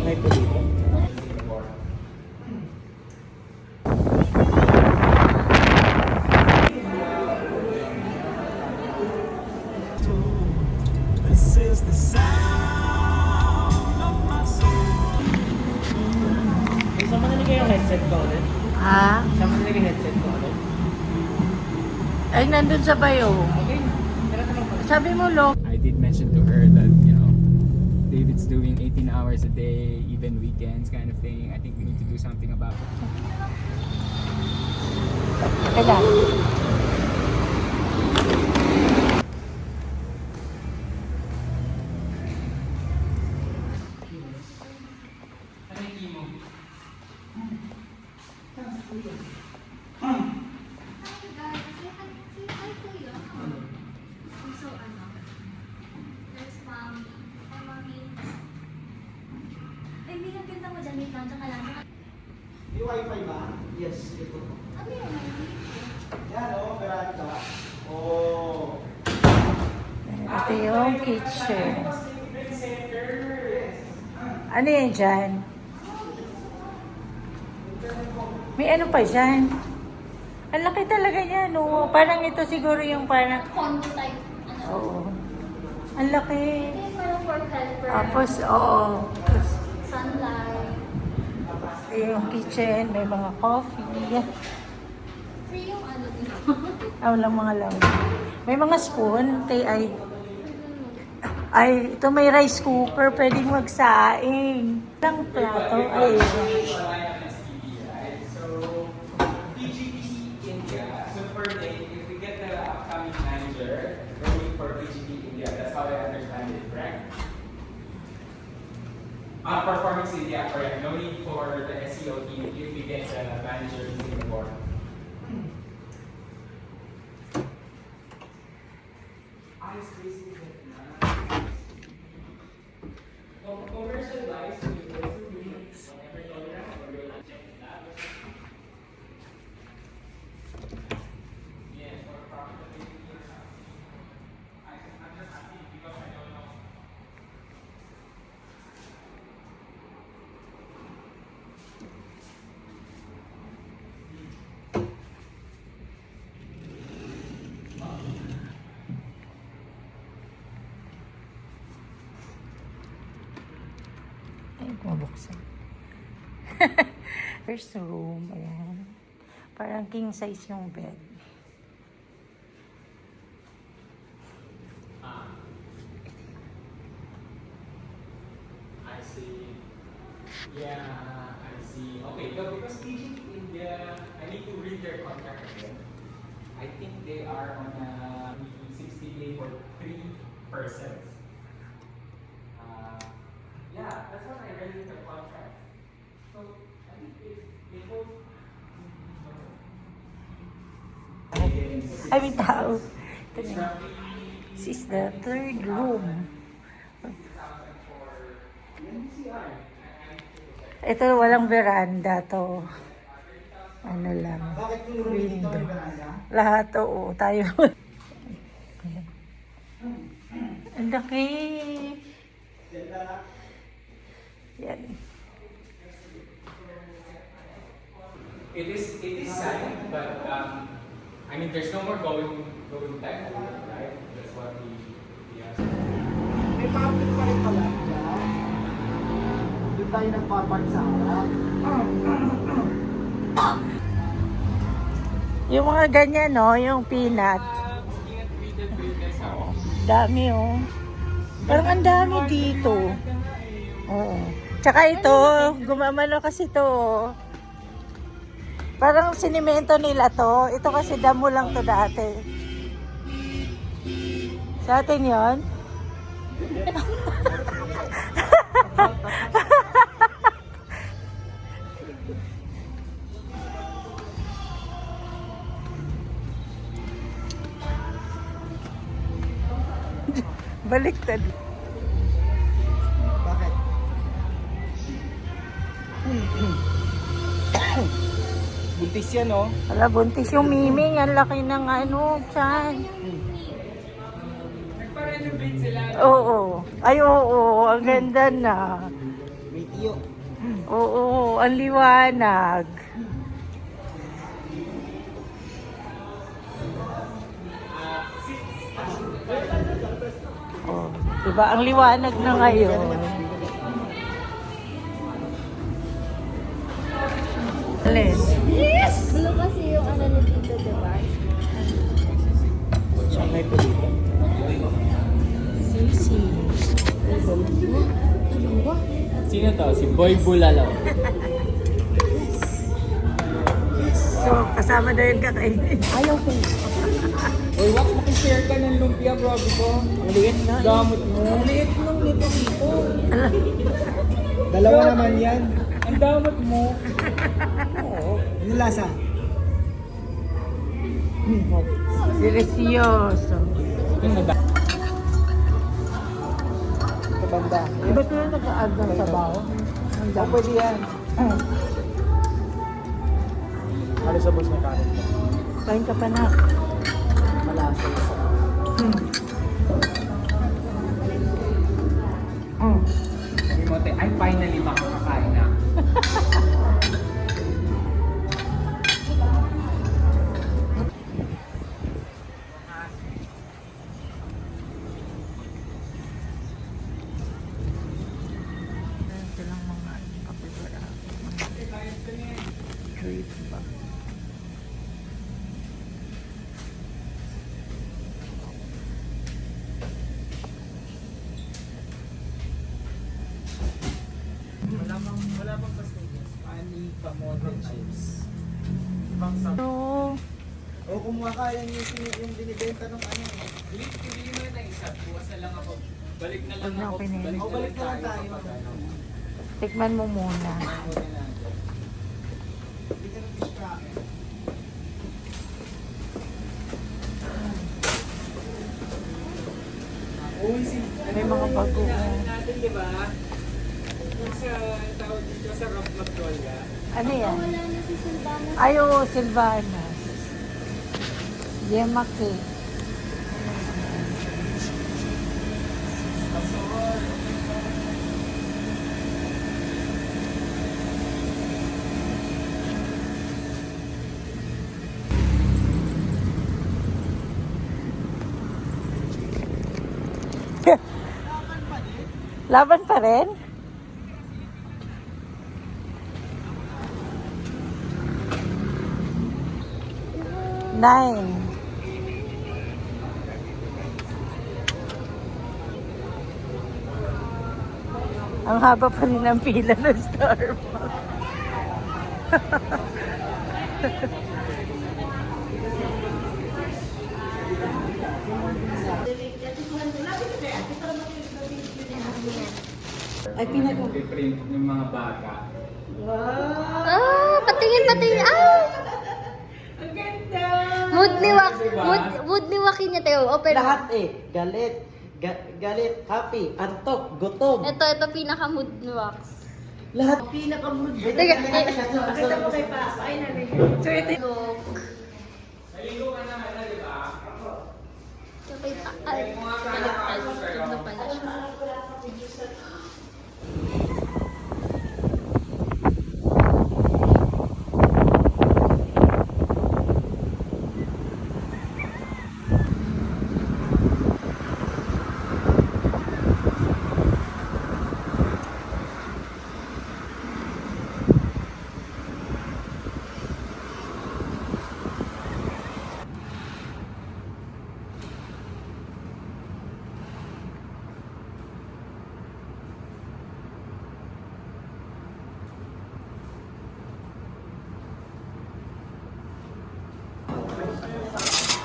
Shanghai po dito. This is the sound of my soul. Saan mo nalagay yung headset ko ulit? Ha? Saan mo nalagay yung headset ko ulit? Ay, nandun sa bayo. Okay. Tara tanong ko. Sabi mo, Lok. I did mention to her that, you know, David's doing 18 hours a day, even weekends kind of thing. I think we need to do something about it. Kailan? Yung wifi ba? Yes, ito. Yan o, veranda. Oh. Ito yung kitchen. Ano yan dyan? May ano pa dyan? Ang laki talaga yan, no? Parang ito siguro yung parang... Condo type. Oo. Ang laki. Parang for helper. Tapos, oo. Sunlight. Ito yung kitchen, may mga coffee. Free yung ano dito. Walang mga lang. May mga spoon. Ay, ito may rice cooker. Pwedeng magsaing. Lang plato. Ay, So per day, if we get the upcoming manager, going for PGP India, that's how I understand it, correct? Performance India, correct. No need for the SEO team if we get the manager in Singapore. Commercial-wise, ay, mabuksan. First room. Ayan. Parang king size yung bed. I see. Yeah, I see. Okay, no, because PGP India, I need to read their contract again. I think they are on a 60 day for 3 persons. Yeah, that's what I read in the contract. So, I think they both... Ay, may tao. Ito na. This is the third room. Ito, walang veranda to. Ano lang. Bakit yung room dito Window. may veranda? Lahat, oo. Tayo. Ayan. Ang laki. Yan. It is sad, but I mean, there's no more going back, right? That's what we asked. May public pa rin pala. Doon tayo nagpapark sa harap. Yung mga ganyan, no? Yung peanut. Dami, oh. Parang ang dami dito. Oo. Tsaka ito, gumamano kasi to. Parang sinimento nila to. Ito kasi damo lang to dati. Sa atin yon. Baliktad. Bakit? Buntis yan, oh. Wala, buntis yung miming. Ang laki ng ano, tiyan. Nagpa-renovate sila. Oo. Ay, oo. Ang ganda na. May Resio. Oo, ang liwanag. Oh, diba? Ang liwanag na ngayon. Alin? Blue kasi yung ano ni Tito, diba? Shanghai po dito. Sisi. Sino to? Si Boy Bulalo. So, kasama na yun kakainin. Ayaw ko. Uy, Wax, makishare ka ng lumpia, bro. Ko. Ang liit na. Gamot mo. Ang liit nung nito dito. Dalawa naman yan. Ang damot mo. Oo. Ano lasa? Delicioso. Ito na ba? Sa banda. Iba ito yung nag-add ng sabaw? Oh, pwede yan. Halos sa boss na kanin to. Kain ka pa na. Malasa yung sa Emote, ay finally makakakain na. Ito lang mga kapibara. Treat ba? Wala bang pastillas? Pani, kamote, chips. Ibang sa... So, O kumuha ka yung binibenta ng ano. Pili mo na isa. Buwas na lang ako. Balik na lang Huwag na ako. ako pinahin. O balik na lang tayo. tikman mo muna. Hindi ka ng fish cracker. Uy, si... May mga bago. natin, di ba? Yung sa tawag dito sa Rock Magnolia. Ano yan? Wala na si Silvana. Ay, oo, Silvana. Yema cake. Laban pa rin? Nine. Ang haba pa rin ng pila ng Starbucks. Ay, pinag-print ng mga bata. Ah, patingin. Ah! Ang ganda! Mood ni Joaquin niya, Teo. Open mo. Lahat galit. Galit, happy, antok, gutom. Ito pinaka-mood ni Wax. Lahat pinaka-mood. Teka, Pakita mo kay Papa. Ay, nanay. So, ito look. Naligo ka na, di ba? Kapay pa. Ay, baliktad. Ito pala siya.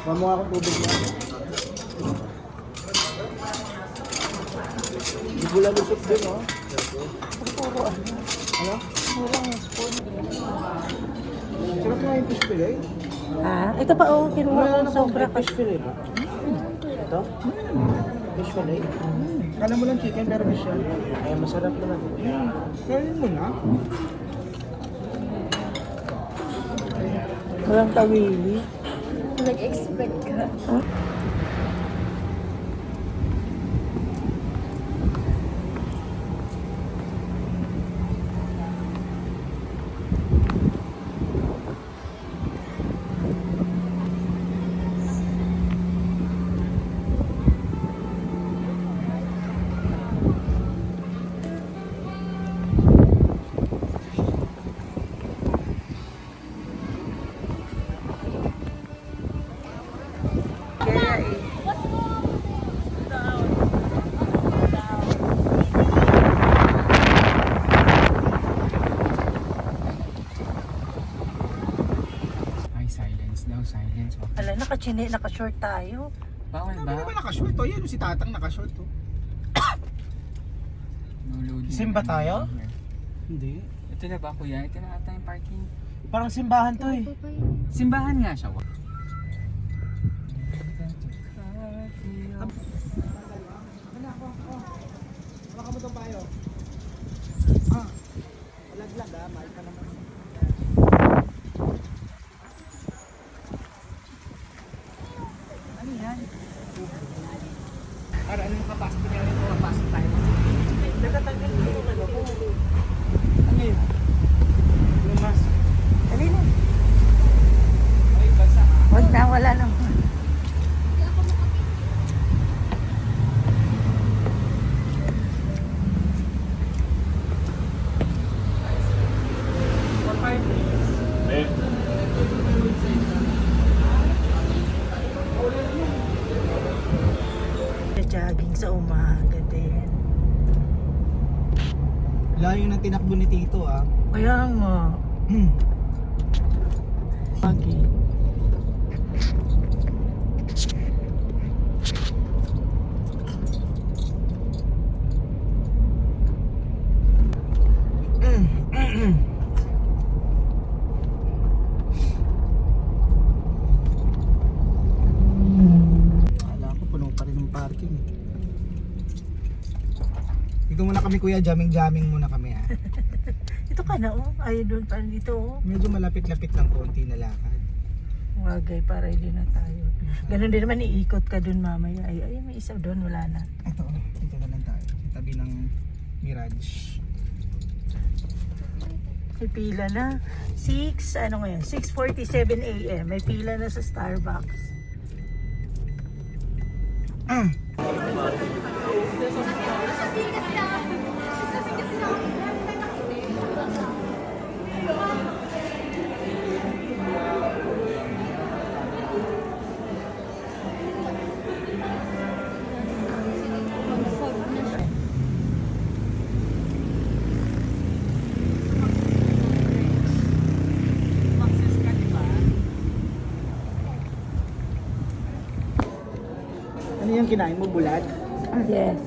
Mamuha akong tubig na. Hindi ko lang lusot din, oh. puro ano. Ano? Walang spoon. Sarap nga yung fish fillet. Ah, ito pa oh, kinuha ko ng sobra Fish fillet ba? Ito? Fish fillet? Kala mo lang chicken pero fish yan. Ay, masarap naman. Kainin mo na. Walang tawili. Nag-expect ka. naka-short tayo. Bawal Ano ba? naman nakashort to? Yan, si Tatang nakashort to. No loading. Simba tayo? Hindi. Ito na ba kuya? Ito na ata yung parking. Parang simbahan to eh. Simbahan nga siya. Baka mo itong payo. Malaglag ah, mahal ka naman. Ano yan? Para ano yung kapasok niya rin? Kapasok tayo. Natatanggal ko yung ano ko. Ano yun? Yung mask. Dali na. Ay, basa ah. Huwag na, wala nang. For 5 minutes. Jogging sa umaga din. Layo ng tinakbo ni Tito ah. Kaya nga. Pagi. Akala ko puno pa rin ng parking eh. Dito muna kami kuya, jamming muna kami ah. Ito ka na oh. Ayun doon pa dito oh. Medyo malapit-lapit lang konti na lakad. Wagay para hindi na tayo. Ganun din naman iikot ka doon mamaya. Ay, may isa doon. Wala na. Ito, dito na lang tayo. Sa tabi ng Mirage. May pila na. 6:47 a.m. May pila na sa Starbucks. Ano yung kinain mo? Bulat? Yes.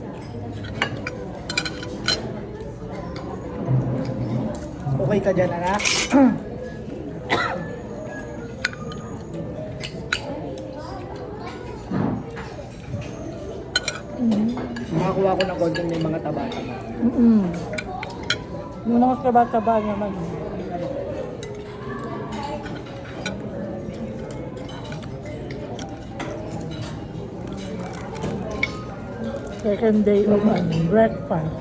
Okay ka dyan anak? Makakuha ko ng konting may mga taba-taba. Yung mga kaba-kaba naman. Second day of breakfast.